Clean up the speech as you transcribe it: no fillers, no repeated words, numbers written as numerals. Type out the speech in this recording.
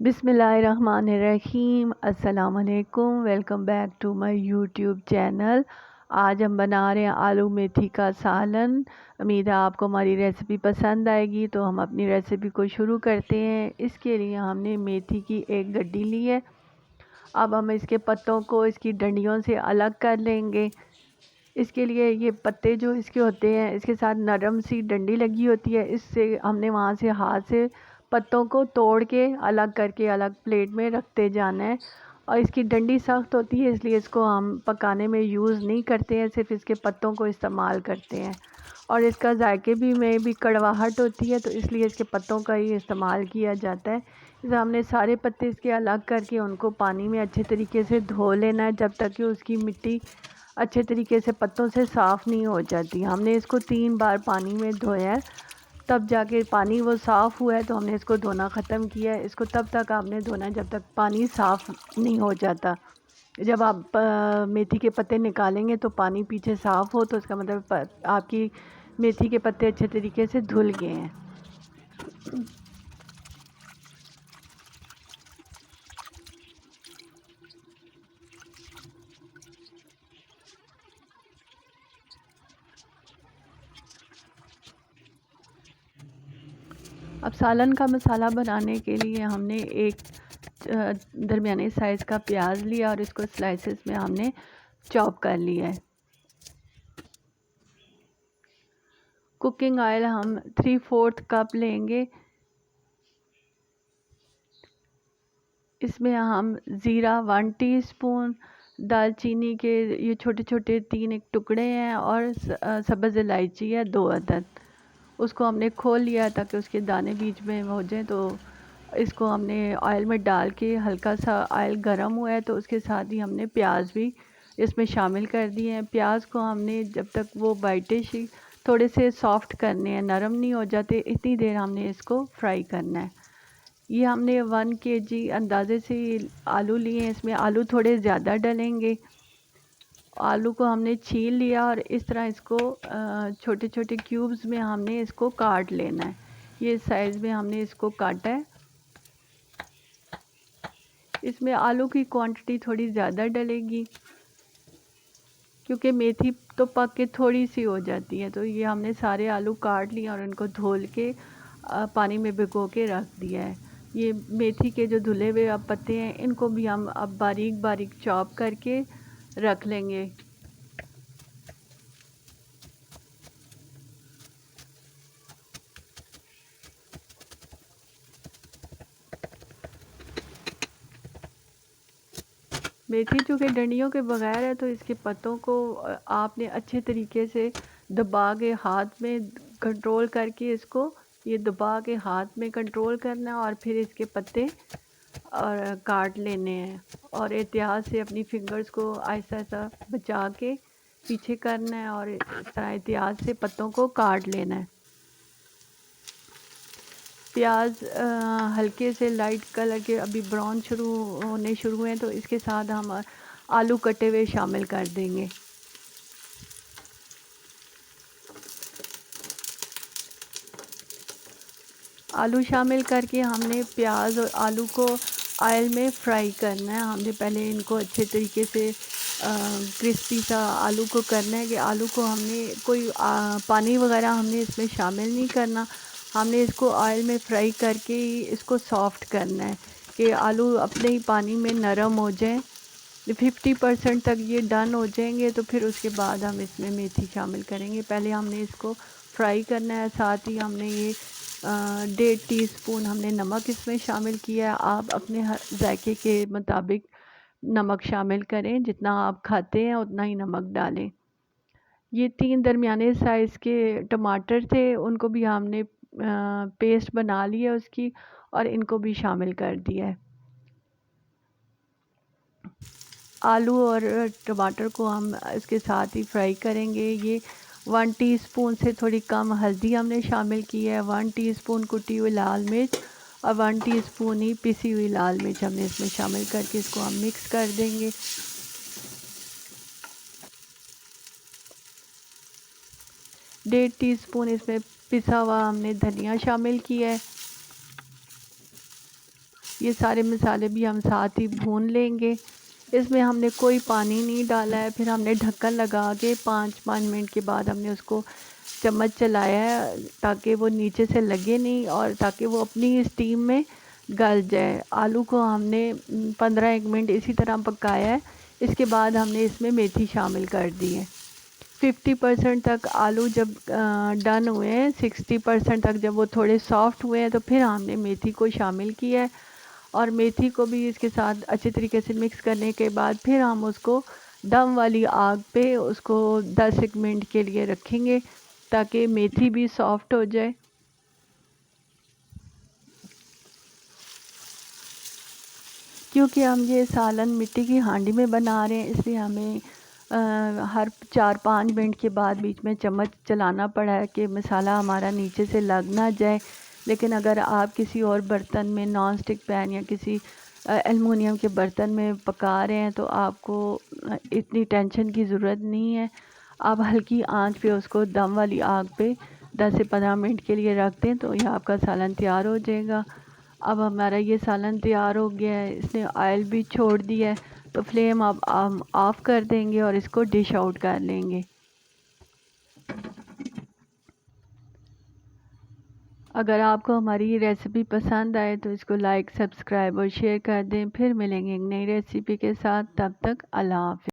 बिस्मिल्लाहिर्रहमानिर्रहीम। अस्सलाम वालेकुम। Welcome back to my YouTube channel. आज हम बना रहे हैं आलू मेथी का सालन। उम्मीद है आपको हमारी रेसिपी पसंद आएगी। तो हम अपनी रेसिपी को शुरू करते हैं। इसके लिए हमने मेथी की एक गड्डी ली है। अब हम इसके पत्तों को इसकी डंडियों से अलग कर लेंगे। इसके लिए ये पत्ते जो इसके होते हैं, इसके साथ नरम सी डंडी लगी होती है। इससे हमने वहाँ से हाथ से पत्तों को तोड़ के अलग करके अलग प्लेट में रखते जाना है। और इसकी डंडी सख्त होती है, इसलिए इसको हम पकाने में यूज़ नहीं करते हैं, सिर्फ इसके पत्तों को इस्तेमाल करते हैं। और इसका जायके में भी कड़वाहट होती है, तो इसलिए इसके पत्तों का ही इस्तेमाल किया जाता है। इसे हमने सारे पत्ते इसके अलग करके उनको पानी में अच्छे तरीके से धो लेना है, जब तक कि उसकी मिट्टी अच्छे तरीके से पत्तों से साफ़ नहीं हो जाती। हमने इसको 3 बार पानी में धोया है, तब जाके पानी वो साफ़ हुआ है, तो हमने इसको धोना ख़त्म किया है। इसको तब तक आपने धोना है जब तक पानी साफ़ नहीं हो जाता। जब आप मेथी के पत्ते निकालेंगे तो पानी पीछे साफ़ हो, तो इसका मतलब आपकी मेथी के पत्ते अच्छे तरीके से धुल गए हैं। अब सालन का मसाला बनाने के लिए हमने एक दरमियाने साइज़ का प्याज लिया और इसको स्लाइसेस में हमने चॉप कर लिया है। कुकिंग ऑयल हम 3/4 कप लेंगे। इसमें हम ज़ीरा 1 टीस्पून, दालचीनी के ये छोटे छोटे 3 एक टुकड़े हैं, और सब्ज़ इलायची है 2 अदद। उसको हमने खोल लिया ताकि उसके दाने बीच में हो जाएं। तो इसको हमने ऑयल में डाल के, हल्का सा ऑयल गर्म हुआ है तो उसके साथ ही हमने प्याज भी इसमें शामिल कर दिए हैं। प्याज को हमने जब तक वो वाइटिश थोड़े से सॉफ्ट करने हैं, नरम नहीं हो जाते, इतनी देर हमने इसको फ्राई करना है। ये हमने 1 केजी अंदाजे से आलू लिए हैं। इसमें आलू थोड़े ज़्यादा डलेंगे। आलू को हमने छील लिया और इस तरह इसको छोटे छोटे क्यूब्स में हमने इसको काट लेना है। ये साइज़ में हमने इसको काटा है। इसमें आलू की क्वांटिटी थोड़ी ज़्यादा डलेगी, क्योंकि मेथी तो पक के थोड़ी सी हो जाती है। तो ये हमने सारे आलू काट लिए और इनको धोल के पानी में भिगो के रख दिया है। ये मेथी के जो धुले हुए अब पत्ते हैं, इनको भी हम अब बारीक बारीक चॉप करके रख लेंगे। मेथी चूँकि डंडियों के बगैर है, तो इसके पत्तों को आपने अच्छे तरीके से दबा के हाथ में कंट्रोल करके, इसको ये दबा के हाथ में कंट्रोल करना है और फिर इसके पत्ते और काट लेने हैं। और एहतियात से अपनी फिंगर्स को आहिस्ता आहिस्ता बचा के पीछे करना है और इस तरह एहतियात से पत्तों को काट लेना है। प्याज हल्के से लाइट कलर के अभी ब्राउन होने शुरू हुए हैं, तो इसके साथ हम आलू कटे हुए शामिल कर देंगे। आलू शामिल करके हमने प्याज और आलू को ऑयल में फ्राई करना है। हमने पहले इनको अच्छे तरीके से क्रिस्पी सा आलू को करना है कि आलू को हमने कोई पानी वगैरह हमने इसमें शामिल नहीं करना। हमने इसको ऑयल में फ्राई करके ही इसको सॉफ्ट करना है कि आलू अपने ही पानी में नरम हो जाएं। 50% तक ये डन हो जाएंगे, तो फिर उसके बाद हम इसमें मेथी शामिल करेंगे। पहले हमने इसको फ्राई करना है। साथ ही हमने ये 1.5 टीस्पून हमने नमक इसमें शामिल किया है। आप अपने जायके के मुताबिक नमक शामिल करें, जितना आप खाते हैं उतना ही नमक डालें। ये 3 दरमियाने साइज़ के टमाटर थे, उनको भी हमने पेस्ट बना लिया उसकी, और इनको भी शामिल कर दिया है। आलू और टमाटर को हम इसके साथ ही फ्राई करेंगे। ये 1 टीस्पून से थोड़ी कम हल्दी हमने शामिल की है, 1 टीस्पून कुटी हुई लाल मिर्च और 1 टीस्पून ही पिसी हुई लाल मिर्च हमने इसमें शामिल करके इसको हम मिक्स कर देंगे। 1.5 टीस्पून इसमें पिसा हुआ हमने धनिया शामिल किया है। ये सारे मसाले भी हम साथ ही भून लेंगे। इसमें हमने कोई पानी नहीं डाला है। फिर हमने ढक्कन लगा के 5 मिनट के बाद हमने उसको चम्मच चलाया है ताकि वो नीचे से लगे नहीं और ताकि वो अपनी स्टीम में गल जाए। आलू को हमने 15-1 मिनट इसी तरह पकाया है। इसके बाद हमने इसमें मेथी शामिल कर दी है। 50% तक आलू जब डन हुए हैं, 60% तक जब वो थोड़े सॉफ्ट हुए हैं तो फिर हमने मेथी को शामिल किया है और मेथी को भी इसके साथ अच्छे तरीके से मिक्स करने के बाद फिर हम उसको दम वाली आग पे उसको 10-1 मिनट के लिए रखेंगे ताकि मेथी भी सॉफ्ट हो जाए। क्योंकि हम ये सालन मिट्टी की हांडी में बना रहे हैं इसलिए हमें हर 4-5 मिनट के बाद बीच में चम्मच चलाना पड़ा है कि मसाला हमारा नीचे से लग ना जाए। लेकिन अगर आप किसी और बर्तन में, नॉन स्टिक पैन या किसी एलुमिनियम के बर्तन में पका रहे हैं तो आपको इतनी टेंशन की ज़रूरत नहीं है। आप हल्की आंच पे उसको दम वाली आग पे 10 से 15 मिनट के लिए रख दें तो यह आपका सालन तैयार हो जाएगा। अब हमारा ये सालन तैयार हो गया है, इसने ऑयल भी छोड़ दिया है तो फ्लेम अब हम ऑफ़ कर देंगे और इसको डिश आउट कर लेंगे। अगर आपको हमारी ये रेसिपी पसंद आए तो इसको लाइक, सब्सक्राइब और शेयर कर दें। फिर मिलेंगे एक नई रेसिपी के साथ, तब तक अल्लाह हाफ़िज़।